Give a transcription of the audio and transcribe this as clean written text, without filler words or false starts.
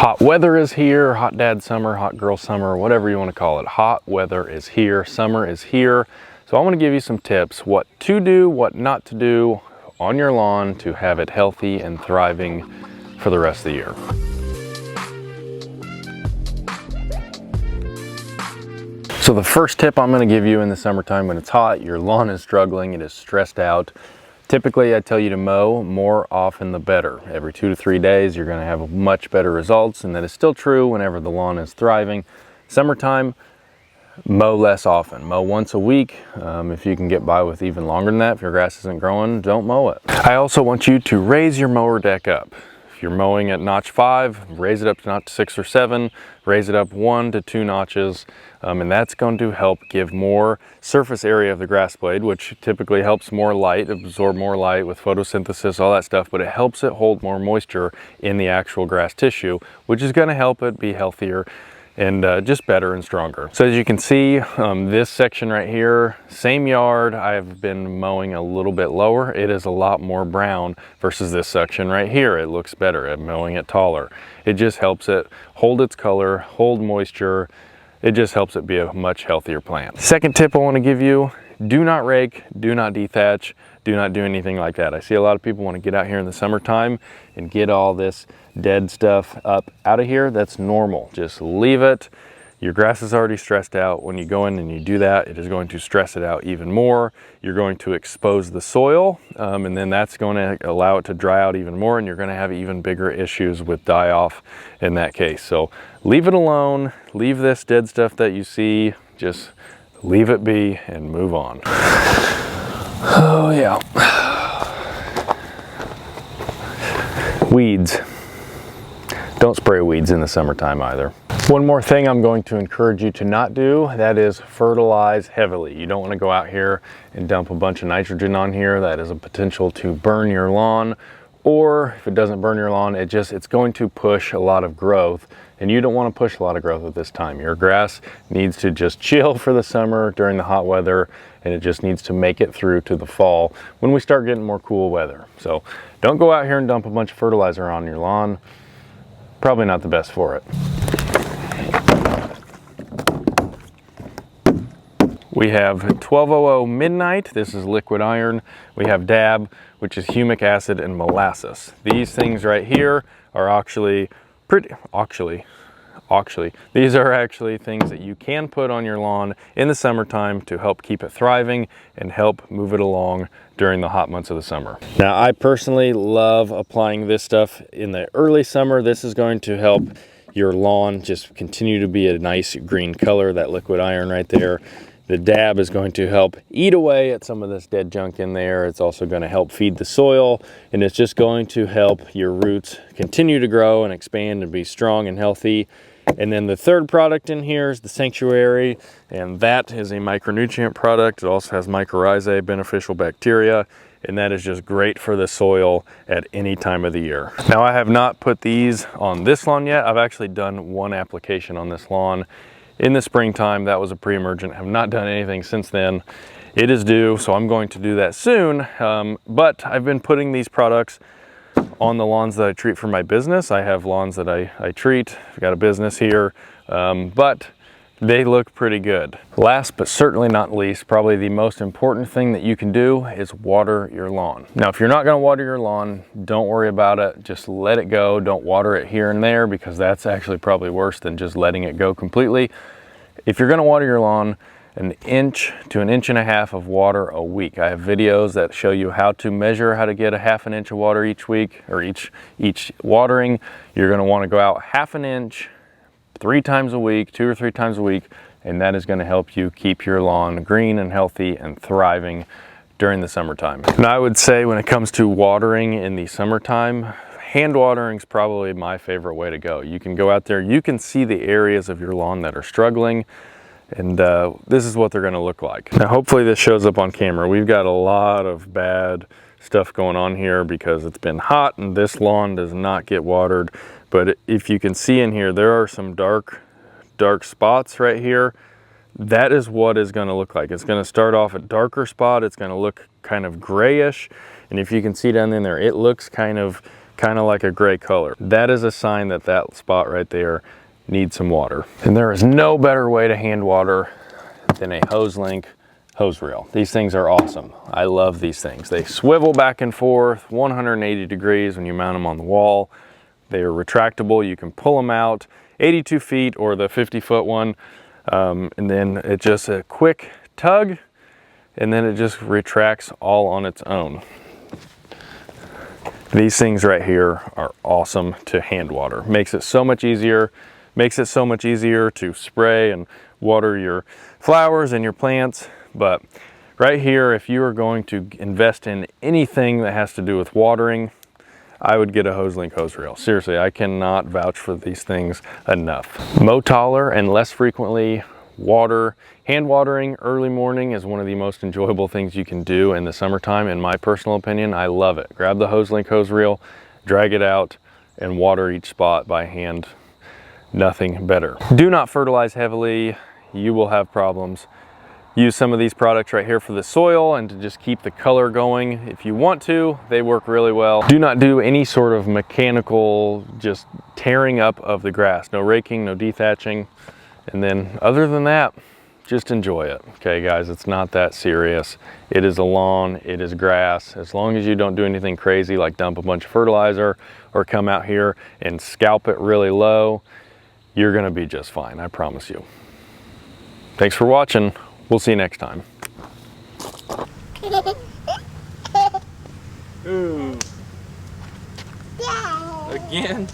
Hot weather is here, hot dad summer, hot girl summer, whatever you want to call it. Hot weather is here, summer is here. So I want to give you some tips, what to do, what not to do on your lawn to have it healthy and thriving for the rest of the year. So the first tip I'm going to give you in the summertime when it's hot, your lawn is struggling, it is stressed out. Typically I tell you to mow more often the better. Every 2 to 3 days you're going to have much better results, and that is still true whenever the lawn is thriving. Summertime, mow less often. Mow once a week. If you can get by with even longer than that, if your grass isn't growing, don't mow it. I also want you to raise your mower deck up. If you're mowing at notch 5, raise it up to notch 6 or 7, raise it up 1 to 2 notches, and that's going to help give more surface area of the grass blade, which typically helps more light, absorb more light with photosynthesis, all that stuff, but it helps it hold more moisture in the actual grass tissue, which is going to help it be healthier and just better and stronger. So as you can see, this section right here, same yard, I've been mowing a little bit lower. It is a lot more brown versus this section right here. It looks better at mowing it taller. It just helps it hold its color, hold moisture. It just helps it be a much healthier plant. Second tip I want to give you, do not rake, do not dethatch, do not do anything like that. I see a lot of people want to get out here in the summertime and get all this dead stuff up out of here. That's normal. Just leave it. Your grass is already stressed out. When you go in and you do that, it is going to stress it out even more. You're going to expose the soil, and then that's going to allow it to dry out even more, and you're going to have even bigger issues with die off in that case. So leave it alone. Leave this dead stuff that you see. Just leave it be and move on. Oh yeah. Weeds. Don't spray weeds in the summertime either. One more thing I'm going to encourage you to not do, that is fertilize heavily. You don't want to go out here and dump a bunch of nitrogen on here. That is a potential to burn your lawn, or if it doesn't burn your lawn, it's going to push a lot of growth, and you don't want to push a lot of growth at this time. Your grass needs to just chill for the summer during the hot weather, and it just needs to make it through to the fall when we start getting more cool weather. So don't go out here and dump a bunch of fertilizer on your lawn. Probably not the best for it. We have 1200 Midnight, this is liquid iron. We have DAB, which is humic acid and molasses. These things right here are these are actually things that you can put on your lawn in the summertime to help keep it thriving and help move it along during the hot months of the summer. Now, I personally love applying this stuff in the early summer. This is going to help your lawn just continue to be a nice green color, that liquid iron right there. The DAB is going to help eat away at some of this dead junk in there. It's also going to help feed the soil, and it's just going to help your roots continue to grow and expand and be strong and healthy. And then the third product in here is the Sanctuary, and that is a micronutrient product. It also has mycorrhizae, beneficial bacteria, and that is just great for the soil at any time of the year. Now, I have not put these on this lawn yet. I've actually done one application on this lawn in the springtime. That was a pre-emergent. Have not done anything since then. It is due, so I'm going to do that soon. But I've been putting these products on the lawns that I treat for my business. I have lawns that I treat. I've got a business here, but they look pretty good. Last but certainly not least, probably the most important thing that you can do is water your lawn. Now, if you're not going to water your lawn, don't worry about it. Just let it go. Don't water it here and there, because that's actually probably worse than just letting it go completely. If you're going to water your lawn, 1 inch to 1.5 inches of water a week. I have videos that show you how to measure how to get a 1/2 inch of water each week, or each watering. You're going to want to go out 1/2 inch 3 times a week, 2 or 3 times a week, and that is going to help you keep your lawn green and healthy and thriving during the summertime. And I would say when it comes to watering in the summertime, hand watering is probably my favorite way to go. You can go out there, you can see the areas of your lawn that are struggling, and this is what they're going to look like. Now, hopefully this shows up on camera. We've got a lot of bad stuff going on here because it's been hot and this lawn does not get watered. But if you can see in here, there are some dark spots right here. That is what it's going to look like. It's going to start off a darker spot. It's going to look kind of grayish. And if you can see down in there, it looks kind of kind of like a gray color. That is a sign that that spot right there needs some water. And there is no better way to hand water than a hose link hose reel. These things are awesome. I love these things. They swivel back and forth 180 degrees when you mount them on the wall. They are retractable. You can pull them out 82 feet or the 50-foot one. And then it's just a quick tug, and then it just retracts all on its own. These things right here are awesome to hand water. Makes it so much easier. Makes it so much easier to spray and water your flowers and your plants. But right here, if you are going to invest in anything that has to do with watering, I would get a hose link hose reel. Seriously, I cannot vouch for these things enough. Mow taller and less frequently water. Hand watering early morning is one of the most enjoyable things you can do in the summertime. In my personal opinion, I love it. Grab the hose link hose reel, drag it out, and water each spot by hand. Nothing better. Do not fertilize heavily. You will have problems. Use some of these products right here for the soil and to just keep the color going. If you want to, they work really well. Do not do any sort of mechanical just tearing up of the grass. No raking, no dethatching. And then other than that, just enjoy it. Okay guys, it's not that serious. It is a lawn, it is grass. As long as you don't do anything crazy like dump a bunch of fertilizer or come out here and scalp it really low, you're gonna be just fine, I promise you. Thanks for watching. We'll see you next time. Ooh. Again?